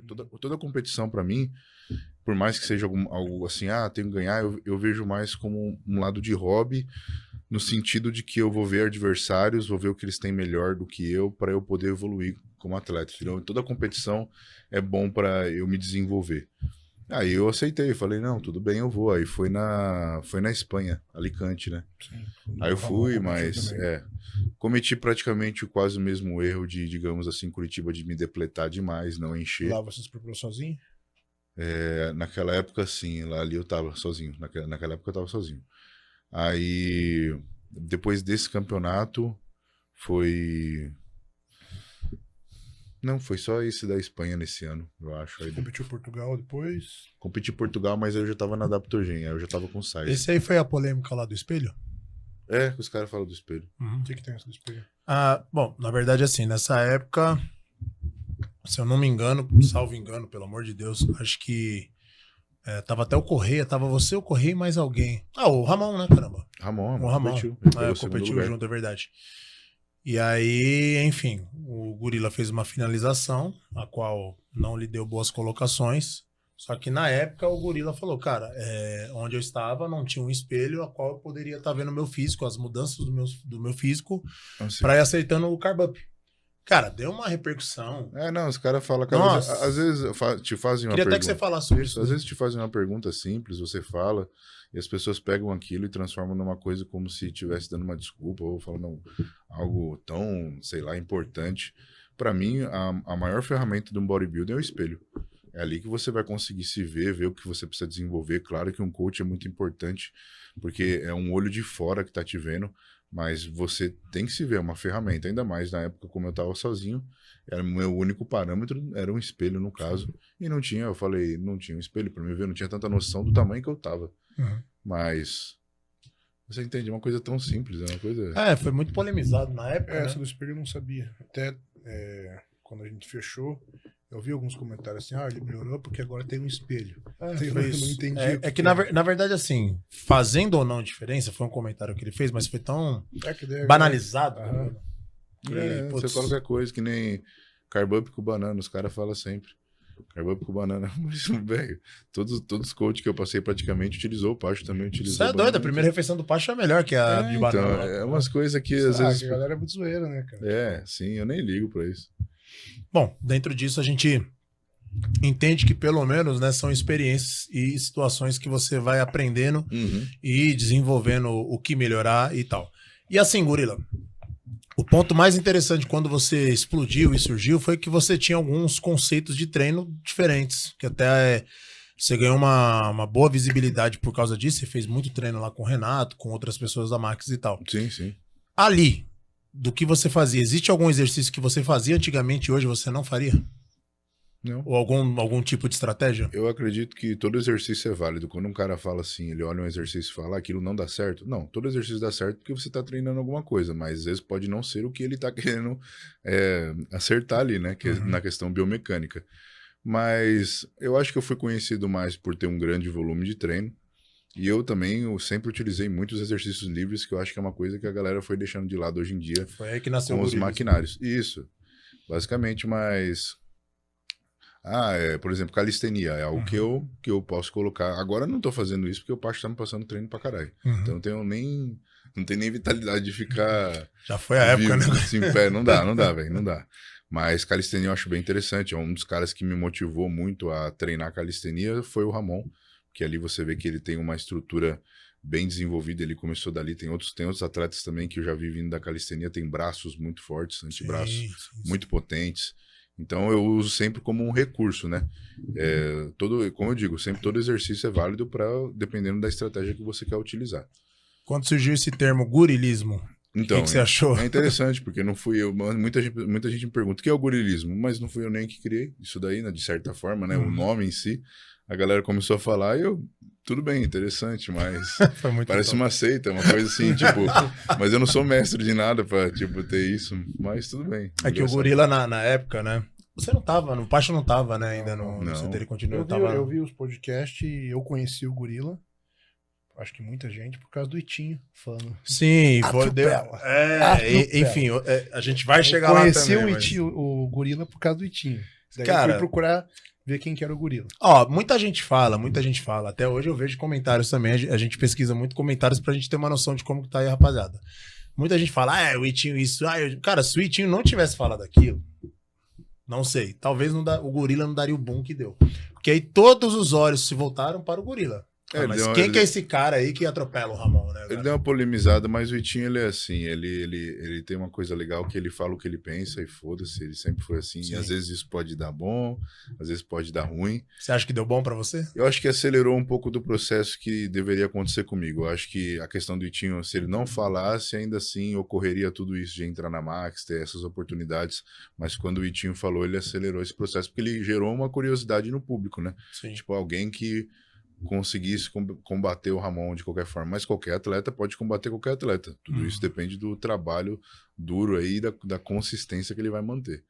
Toda competição pra mim, por mais que seja algo assim, tenho que ganhar, eu vejo mais como um lado de hobby, no sentido de que eu vou ver adversários, vou ver o que eles têm melhor do que eu, para eu poder evoluir como atleta. Então, toda competição é bom para eu me desenvolver. Aí eu aceitei, falei, não, tudo bem, eu vou. Aí foi na Espanha, Alicante, né? Sim. Aí eu fui, mas cometi praticamente quase o mesmo erro de, digamos assim, Curitiba, de me depletar demais, não encher. Lá você se preparou sozinho? Naquela época, sim, lá ali eu tava sozinho. Naquela época eu tava sozinho. Aí, depois desse campeonato, foi... Não, foi só esse da Espanha nesse ano, eu acho. Aí competiu Portugal depois? Competi Portugal, mas aí eu já tava na Adaptogen, aí eu já tava com size. Esse aí foi a polêmica lá do espelho? Os caras falam do espelho. O que tem essa do espelho? Bom, na verdade, assim, nessa época, se eu não me engano, salvo engano, pelo amor de Deus, acho que tava até o Correia, tava você, o Correia e mais alguém. O Ramon, né, caramba? Ramon competiu. Competiu junto, é verdade. E aí, enfim, o Gorila fez uma finalização, a qual não lhe deu boas colocações. Só que na época o Gorila falou, cara, onde eu estava não tinha um espelho a qual eu poderia estar vendo o meu físico, as mudanças do meu físico, para ir acertando o carb up. Cara, deu uma repercussão. Os caras falam, às vezes te fazem uma pergunta. Queria até que você falasse sobre isso. Às vezes te fazem uma pergunta simples, você fala, e as pessoas pegam aquilo e transformam numa coisa como se estivesse dando uma desculpa, ou falando algo tão, sei lá, importante. Pra mim, a maior ferramenta de um bodybuilder é o espelho. É ali que você vai conseguir se ver o que você precisa desenvolver. Claro que um coach é muito importante, porque é um olho de fora que tá te vendo, mas você tem que se ver, é uma ferramenta. Ainda mais na época, como eu tava sozinho, era o meu único parâmetro, era um espelho no caso, e não tinha um espelho pra me ver, não tinha tanta noção do tamanho que eu tava. Mas você entende, é uma coisa tão simples, é uma coisa... foi muito polemizado na época, né? Essa do espelho eu não sabia. Até quando a gente fechou, eu vi alguns comentários assim, ele melhorou porque agora tem um espelho. Eu não entendi. Que na verdade, assim, fazendo ou não diferença, foi um comentário que ele fez, mas foi tão banalizado. Você fala qualquer coisa, que nem carb up com banana, os caras falam sempre. Carb up com banana, mas, velho, todos os coaches que eu passei praticamente utilizou, o Pacho também utilizou. Você é doido, a primeira refeição do Pacho é melhor que a de banana. Então, é umas coisas que às vezes... A galera é muito zoeira, né, cara? Sim, eu nem ligo pra isso. Bom, dentro disso a gente entende que pelo menos, né, são experiências e situações que você vai aprendendo e desenvolvendo o que melhorar e tal. E assim, Gorila, o ponto mais interessante quando você explodiu e surgiu foi que você tinha alguns conceitos de treino diferentes, que até você ganhou uma boa visibilidade por causa disso, você fez muito treino lá com o Renato, com outras pessoas da Max e tal. Sim. Ali, do que você fazia, existe algum exercício que você fazia antigamente e hoje você não faria? Não. Ou algum tipo de estratégia? Eu acredito que todo exercício é válido. Quando um cara fala assim, ele olha um exercício e fala, aquilo não dá certo. Não, todo exercício dá certo porque você tá treinando alguma coisa, mas às vezes pode não ser o que ele tá querendo acertar ali, né? Que é na questão biomecânica. Mas eu acho que eu fui conhecido mais por ter um grande volume de treino. E eu sempre utilizei muitos exercícios livres, que eu acho que é uma coisa que a galera foi deixando de lado hoje em dia. Foi aí que nasceu com os maquinários. Isso, basicamente, mas... por exemplo, calistenia é algo que eu posso colocar. Agora eu não tô fazendo isso porque o Pacho tá me passando treino pra caralho. Então não tenho nem vitalidade de ficar... Já foi a época, né? Assim, pé. Não dá, velho, não dá. Mas calistenia eu acho bem interessante. É um dos caras que me motivou muito a treinar calistenia foi o Ramon, que ali você vê que ele tem uma estrutura bem desenvolvida, ele começou dali, tem outros atletas também que eu já vi vindo da calistenia, tem braços muito fortes, antebraços muito potentes, então eu uso sempre como um recurso, né? Como eu digo, sempre todo exercício é válido dependendo da estratégia que você quer utilizar. Quando surgiu esse termo gorilismo, então, o que você achou? É interessante, porque não fui eu. Muita gente me pergunta o que é o gorilismo, mas não fui eu nem que criei isso daí, né, de certa forma, né? O nome em si. A galera começou a falar e tudo bem, interessante, mas parece uma seita, uma coisa assim, tipo, mas eu não sou mestre de nada pra, ter isso, mas tudo bem. É que o Gorila na época, né, você não tava, o Pacho não tava, né, ainda no CT, ele continuou. Eu vi os podcasts e eu conheci o Gorila, acho que muita gente, por causa do Itinho falando. Sim, enfim, a gente vai chegar lá também. Eu conheci o Gorila por causa do Itinho. Daí cara, eu fui procurar ver quem que era o gorila. Ó, muita gente fala. Até hoje eu vejo comentários também. A gente pesquisa muito comentários pra gente ter uma noção de como que tá aí, rapaziada. Muita gente fala, o Itinho isso. Cara, se o Itinho não tivesse falado aquilo, não sei. Talvez o gorila não daria o boom que deu. Porque aí todos os olhos se voltaram para o gorila. Mas quem que é esse cara aí que atropela o Ramon, né? Ele deu uma polemizada, mas o Itinho, ele é assim, ele tem uma coisa legal que ele fala o que ele pensa e foda-se, ele sempre foi assim. Sim. E às vezes isso pode dar bom, às vezes pode dar ruim. Você acha que deu bom pra você? Eu acho que acelerou um pouco do processo que deveria acontecer comigo. Eu acho que a questão do Itinho, se ele não falasse, ainda assim ocorreria tudo isso de entrar na Max, ter essas oportunidades. Mas quando o Itinho falou, ele acelerou esse processo, porque ele gerou uma curiosidade no público, né? Sim. Tipo, alguém que conseguisse combater o Ramon de qualquer forma, mas qualquer atleta pode combater qualquer atleta. Tudo isso depende do trabalho duro aí, da consistência que ele vai manter.